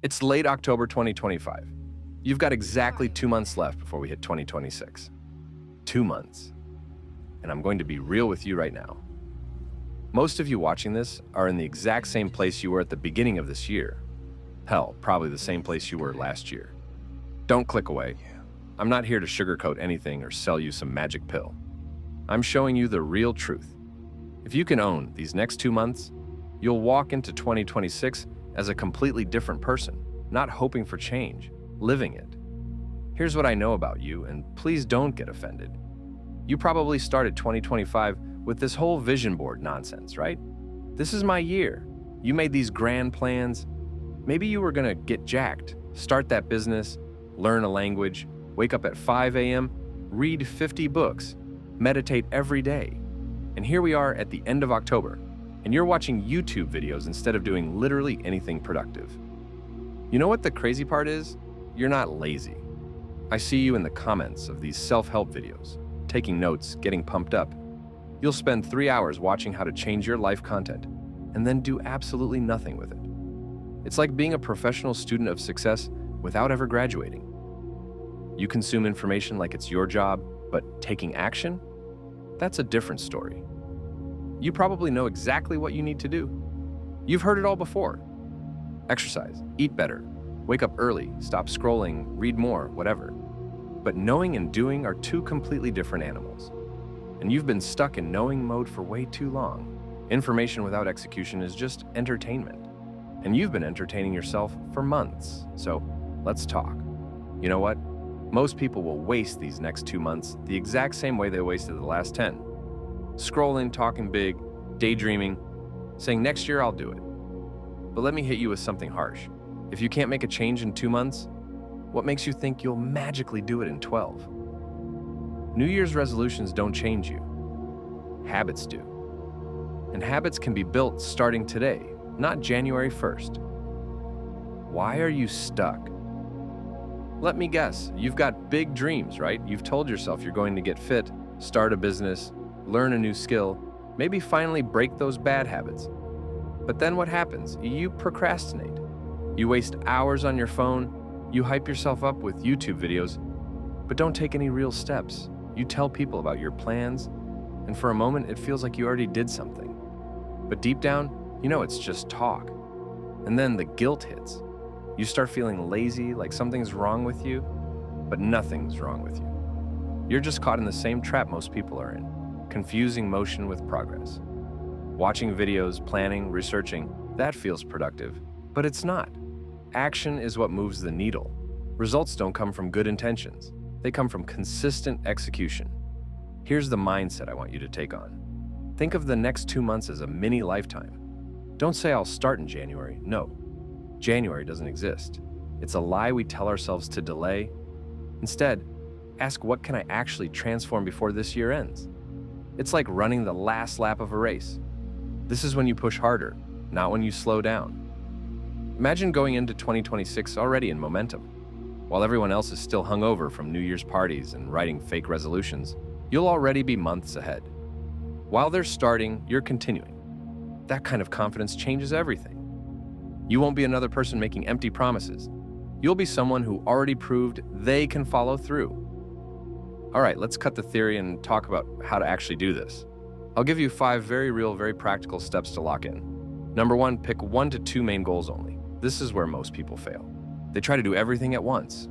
It's late October 2025. You've got exactly 2 months left before we hit 2026. 2 months. And I'm going to be real with you right now. Most of you watching this are in the exact same place you were at the beginning of this year. Hell, probably the same place you were last year. Don't click away. I'm not here to sugarcoat anything or sell you some magic pill. I'm showing you the real truth. If you can own these next 2 months, you'll walk into 2026 as a completely different person, not hoping for change, living it. Here's what I know about you, and please don't get offended. You probably started 2025 with this whole vision board nonsense, right? This is my year. You made these grand plans. Maybe you were gonna get jacked, start that business, learn a language, wake up at 5 a.m., read 50 books, meditate every day. And here we are at the end of October, and you're watching YouTube videos instead of doing literally anything productive. You know what the crazy part is? You're not lazy. I see you in the comments of these self-help videos, taking notes, getting pumped up. You'll spend 3 hours watching how to change your life content, and then do absolutely nothing with it. It's like being a professional student of success without ever graduating. You consume information like it's your job, but taking action? That's a different story. You probably know exactly what you need to do. You've heard it all before. Exercise, eat better, wake up early, stop scrolling, read more, whatever. But knowing and doing are two completely different animals. And you've been stuck in knowing mode for way too long. Information without execution is just entertainment. And you've been entertaining yourself for months. So let's talk. You know what? Most people will waste these next 2 months the exact same way they wasted the last 10. Scrolling, talking big, daydreaming, saying next year I'll do it. But let me hit you with something harsh. If you can't make a change in 2 months, what makes you think you'll magically do it in 12? New Year's resolutions don't change you. Habits do. And habits can be built starting today, not January 1st. Why are you stuck? Let me guess, you've got big dreams, right? You've told yourself you're going to get fit, start a business, learn a new skill, maybe finally break those bad habits. But then what happens? You procrastinate. You waste hours on your phone, you hype yourself up with YouTube videos, but don't take any real steps. You tell people about your plans, and for a moment it feels like you already did something. But deep down, you know it's just talk. And then the guilt hits. You start feeling lazy, like something's wrong with you, but nothing's wrong with you. You're just caught in the same trap most people are in, confusing motion with progress. Watching videos, planning, researching, that feels productive, but it's not. Action is what moves the needle. Results don't come from good intentions. They come from consistent execution. Here's the mindset I want you to take on. Think of the next 2 months as a mini lifetime. Don't say I'll start in January. No. January doesn't exist. It's a lie we tell ourselves to delay. Instead, ask what can I actually transform before this year ends? It's like running the last lap of a race. This is when you push harder, not when you slow down. Imagine going into 2026 already in momentum. While everyone else is still hungover from New Year's parties and writing fake resolutions, you'll already be months ahead. While they're starting, you're continuing. That kind of confidence changes everything. You won't be another person making empty promises. You'll be someone who already proved they can follow through. All right, let's cut the theory and talk about how to actually do this. I'll give you 5 very real, very practical steps to lock in. Number 1, pick 1 to 2 main goals only. This is where most people fail. They try to do everything at once.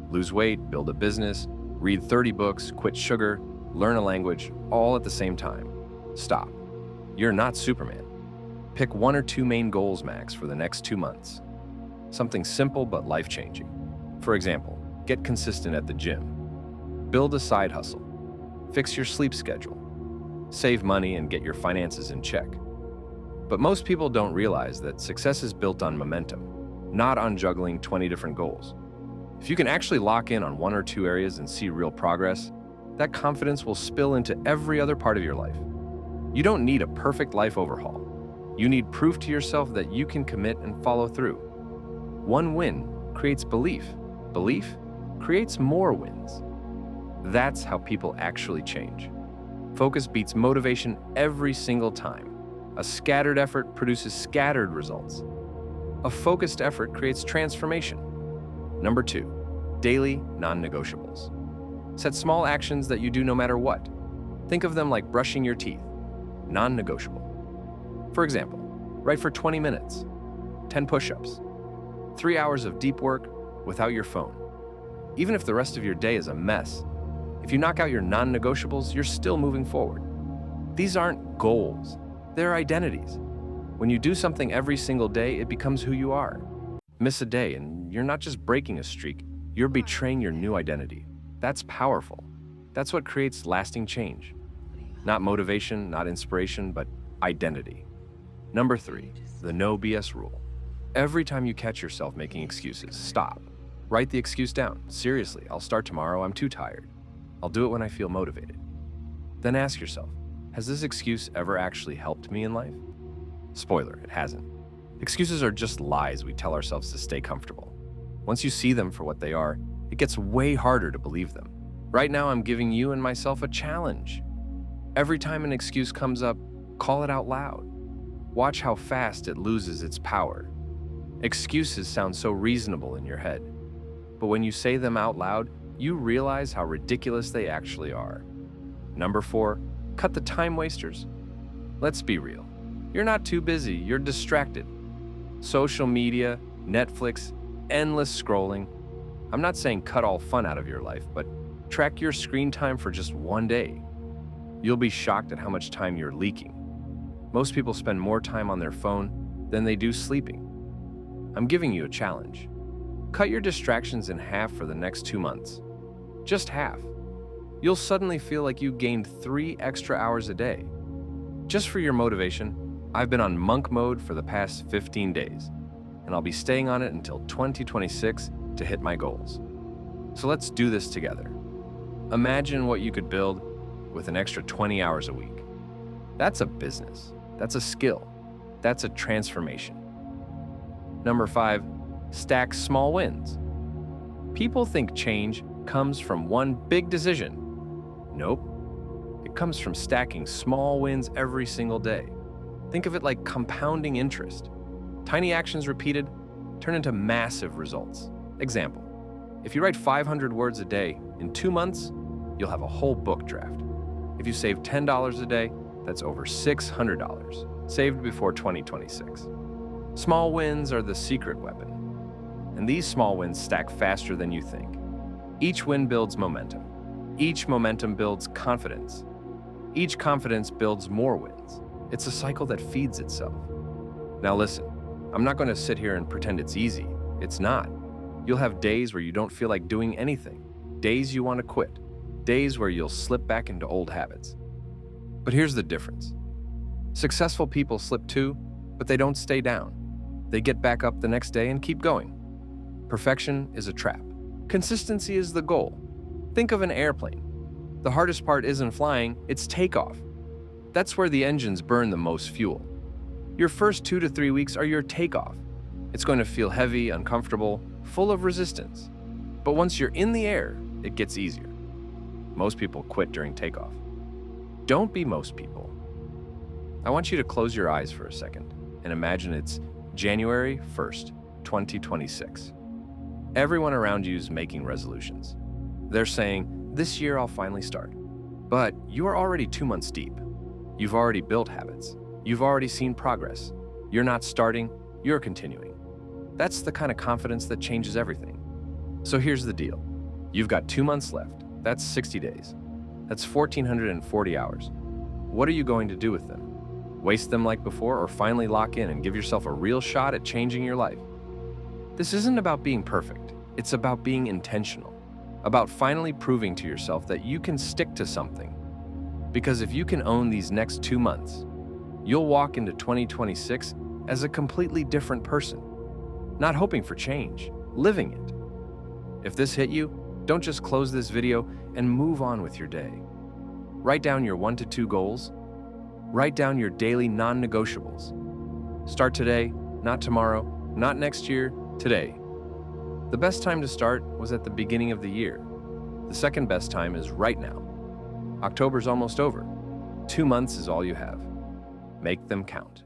Lose weight, build a business, read 30 books, quit sugar, learn a language, all at the same time. Stop. You're not Superman. Pick 1 or 2 main goals max for the next 2 months. Something simple but life-changing. For example, get consistent at the gym. Build a side hustle. Fix your sleep schedule. Save money and get your finances in check. But most people don't realize that success is built on momentum, not on juggling 20 different goals. If you can actually lock in on 1 or 2 areas and see real progress, that confidence will spill into every other part of your life. You don't need a perfect life overhaul. You need proof to yourself that you can commit and follow through. One win creates belief. Belief creates more wins. That's how people actually change. Focus beats motivation every single time. A scattered effort produces scattered results. A focused effort creates transformation. Number 2, daily non-negotiables. Set small actions that you do no matter what. Think of them like brushing your teeth, non-negotiable. For example, write for 20 minutes, 10 push-ups, 3 hours of deep work without your phone. Even if the rest of your day is a mess, if you knock out your non-negotiables, you're still moving forward. These aren't goals, they're identities. When you do something every single day, it becomes who you are. Miss a day, and you're not just breaking a streak, you're betraying your new identity. That's powerful. That's what creates lasting change. Not motivation, not inspiration, but identity. Number 3, the no BS rule. Every time you catch yourself making excuses, stop. Write the excuse down. Seriously, I'll start tomorrow, I'm too tired. I'll do it when I feel motivated. Then ask yourself, has this excuse ever actually helped me in life? Spoiler, it hasn't. Excuses are just lies we tell ourselves to stay comfortable. Once you see them for what they are, it gets way harder to believe them. Right now, I'm giving you and myself a challenge. Every time an excuse comes up, call it out loud. Watch how fast it loses its power. Excuses sound so reasonable in your head, but when you say them out loud, you realize how ridiculous they actually are. Number 4, cut the time wasters. Let's be real. You're not too busy, you're distracted. Social media, Netflix, endless scrolling. I'm not saying cut all fun out of your life, but track your screen time for just one day. You'll be shocked at how much time you're leaking. Most people spend more time on their phone than they do sleeping. I'm giving you a challenge. Cut your distractions in half for the next 2 months. Just half. You'll suddenly feel like you gained 3 extra hours a day. Just for your motivation, I've been on monk mode for the past 15 days, and I'll be staying on it until 2026 to hit my goals. So let's do this together. Imagine what you could build with an extra 20 hours a week. That's a business. That's a skill. That's a transformation. Number 5, stack small wins. People think change comes from one big decision. Nope. It comes from stacking small wins every single day. Think of it like compounding interest. Tiny actions repeated turn into massive results. Example, if you write 500 words a day, in 2 months, you'll have a whole book draft. If you save $10 a day, that's over $600 saved before 2026. Small wins are the secret weapon, and these small wins stack faster than you think. Each win builds momentum. Each momentum builds confidence. Each confidence builds more wins. It's a cycle that feeds itself. Now listen, I'm not going to sit here and pretend it's easy. It's not. You'll have days where you don't feel like doing anything, days you want to quit, days where you'll slip back into old habits. But here's the difference. Successful people slip too, but they don't stay down. They get back up the next day and keep going. Perfection is a trap. Consistency is the goal. Think of an airplane. The hardest part isn't flying, it's takeoff. That's where the engines burn the most fuel. Your first 2 to 3 weeks are your takeoff. It's going to feel heavy, uncomfortable, full of resistance. But once you're in the air, it gets easier. Most people quit during takeoff. Don't be most people. I want you to close your eyes for a second and imagine it's January 1st, 2026. Everyone around you is making resolutions. They're saying, this year I'll finally start. But you are already 2 months deep. You've already built habits. You've already seen progress. You're not starting, you're continuing. That's the kind of confidence that changes everything. So here's the deal. You've got 2 months left. That's 60 days. That's 1,440 hours. What are you going to do with them? Waste them like before, or finally lock in and give yourself a real shot at changing your life? This isn't about being perfect. It's about being intentional. About finally proving to yourself that you can stick to something. Because if you can own these next 2 months, you'll walk into 2026 as a completely different person. Not hoping for change, living it. If this hit you, don't just close this video and move on with your day. Write down your 1 to 2 goals. Write down your daily non-negotiables. Start today, not tomorrow, not next year, today. The best time to start was at the beginning of the year. The second best time is right now. October's almost over. 2 months is all you have. Make them count.